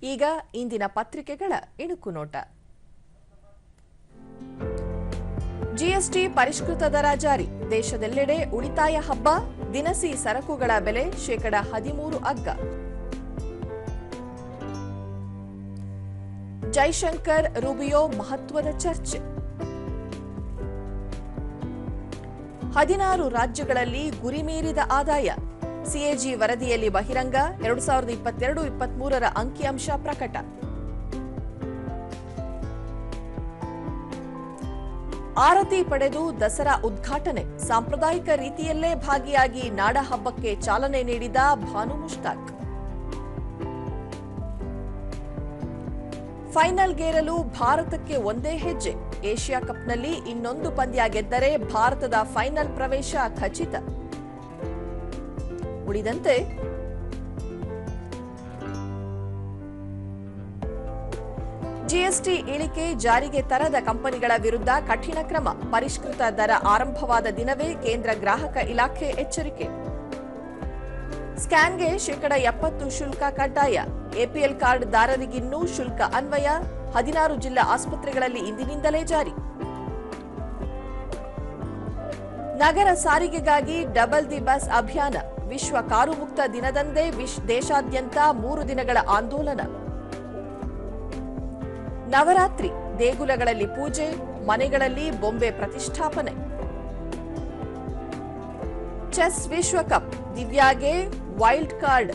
ಈಗ ಇಂದಿನ ಪತ್ರಿಕೆಗಳ ಇಣುಕು ನೋಟ. ಜಿಎಸ್ಟಿ ಪರಿಷ್ಕೃತ ದರ ಜಾರಿ, ದೇಶದೆಲ್ಲೆಡೆ ಉಳಿತಾಯ ಹಬ್ಬ, ದಿನಸಿ ಸರಕುಗಳ ಬೆಲೆ ಶೇಕಡ 13 ಅಗ್ಗ. ಜೈಶಂಕರ್ ರೂಬಿಯೋ ಮಹತ್ವದ ಚರ್ಚೆ. 16 ರಾಜ್ಯಗಳಲ್ಲಿ ಗುರಿ ಮೀರಿದ ಆದಾಯ, ಸಿಎಜಿ ವರದಿಯಲ್ಲಿ ಬಹಿರಂಗ. 2022-23ರ ಅಂಕಿಅಂಶ ಪ್ರಕಟ. ಆರತಿ ಪಡೆದು ದಸರಾ ಉದ್ಘಾಟನೆ, ಸಾಂಪ್ರದಾಯಿಕ ರೀತಿಯಲ್ಲೇ ಭಾಗಿಯಾಗಿ ನಾಡ ಹಬ್ಬಕ್ಕೆ ಚಾಲನೆ ನೀಡಿದ ಭಾನು ಮುಷ್ತಾಕ್. ಫೈನಲ್ಗೇರಲು ಭಾರತಕ್ಕೆ ಒಂದೇ ಹೆಜ್ಜೆ, ಏಷ್ಯಾ ಕಪ್ನಲ್ಲಿ ಇನ್ನೊಂದು ಪಂದ್ಯ ಗೆದ್ದರೆ ಭಾರತದ ಫೈನಲ್ ಪ್ರವೇಶ ಖಚಿತ. ಉಳಿದಂತೆ ಜಿಎಸ್ಟಿ ಇಳಿಕೆ ಜಾರಿಗೆ ತರದ ಕಂಪನಿಗಳ ವಿರುದ್ಧ ಕಠಿಣ ಕ್ರಮ, ಪರಿಷ್ಕೃತ ದರ ಆರಂಭವಾದ ದಿನವೇ ಕೇಂದ್ರ ಗ್ರಾಹಕ ಇಲಾಖೆ ಎಚ್ಚರಿಕೆ. ಸ್ಕ್ಯಾನ್ಗೆ ಶೇಕಡ 70 ಶುಲ್ಕ ಕಡ್ಡಾಯ, ಎಪಿಎಲ್ ಕಾರ್ಡ್ ದಾರರಿಗಿನ್ನೂ ಶುಲ್ಕ ಅನ್ವಯ. 16 ಜಿಲ್ಲಾ ಆಸ್ಪತ್ರೆಗಳಲ್ಲಿ ಇಂದಿನಿಂದಲೇ ಜಾರಿ. ನಗರ ಸಾರಿಗೆಗಾಗಿ ಡಬಲ್ ದಿ ಬಸ್ ಅಭಿಯಾನ, ವಿಶ್ವ ಕಾರು ಮುಕ್ತ ದಿನದಂದೇ ದೇಶಾದ್ಯಂತ 3 ದಿನಗಳ ಆಂದೋಲನ. ನವರಾತ್ರಿ, ದೇಗುಲಗಳಲ್ಲಿ ಪೂಜೆ, ಮನೆಗಳಲ್ಲಿ ಬೊಂಬೆ ಪ್ರತಿಷ್ಠಾಪನೆ. ಚೆಸ್ ವಿಶ್ವಕಪ್, ದಿವ್ಯಾಗೆ ವೈಲ್ಡ್ ಕಾರ್ಡ್